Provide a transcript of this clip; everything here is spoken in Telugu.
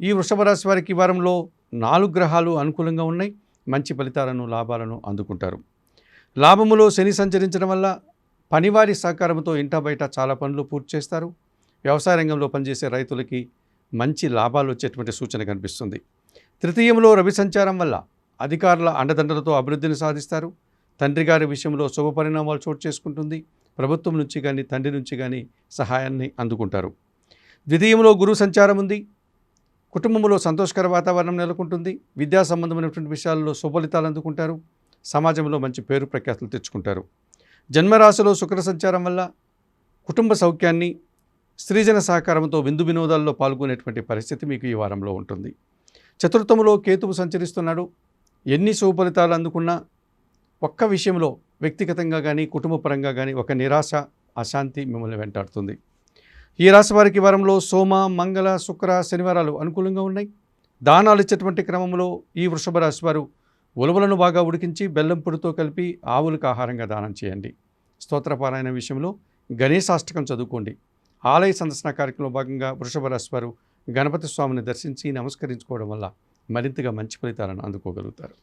ఈ వృషభ రాశి వారికి ఈ వారంలో 4 గ్రహాలు అనుకూలంగా ఉన్నాయి. మంచి ఫలితాలను, లాభాలను అందుకుంటారు. లాభములో శని సంచరించడం వల్ల పనివారి సహకారంతో ఇంటా బయట చాలా పనులు పూర్తి చేస్తారు. వ్యవసాయ రంగంలో పనిచేసే రైతులకి మంచి లాభాలు వచ్చేటువంటి సూచన కనిపిస్తుంది. తృతీయంలో రవి సంచారం వల్ల అధికారుల అండదండలతో అభివృద్ధిని సాధిస్తారు. తండ్రి గారి విషయంలో శుభ పరిణామాలు చోటు చేసుకుంటుంది. ప్రభుత్వం నుంచి కానీ తండ్రి నుంచి కానీ సహాయాన్ని అందుకుంటారు. ద్వితీయంలో గురు సంచారం ఉంది. కుటుంబంలో సంతోషకర వాతావరణం నెలకొంటుంది. విద్యా సంబంధమైనటువంటి విషయాల్లో సుఫలితాలు అందుకుంటారు. సమాజంలో మంచి పేరు ప్రఖ్యాతులు తెచ్చుకుంటారు. జన్మరాశిలో శుక్ర సంచారం వల్ల కుటుంబ సౌఖ్యాన్ని, స్త్రీజన సహకారంతో విందు వినోదాల్లో పాల్గొనేటువంటి పరిస్థితి మీకు ఈ వారంలో ఉంటుంది. చతుర్థంలో కేతువు సంచరిస్తున్నాడు. ఎన్ని సుఫలితాలు అందుకున్నా ఒక్క విషయంలో వ్యక్తిగతంగా కానీ కుటుంబ పరంగా కానీ ఒక నిరాశ, అశాంతి మిమ్మల్ని వెంటాడుతుంది. ఈ రాశి వారికి వారంలో సోమ, మంగళ, శుక్ర, శనివారాలు అనుకూలంగా ఉన్నాయి. దానాలు ఇచ్చేటువంటి క్రమంలో ఈ వృషభ రాశి వారు ఉలవలను బాగా ఉడికించి బెల్లం పొడితో కలిపి ఆవులకు ఆహారంగా దానం చేయండి. స్తోత్రపారాయణ విషయంలో గణేశాష్టకం చదువుకోండి. ఆలయ సందర్శన కార్యక్రమంలో భాగంగా వృషభ రాశి వారు గణపతి స్వామిని దర్శించి నమస్కరించుకోవడం వల్ల మరింతగా మంచి ఫలితాలను అందుకోగలుగుతారు.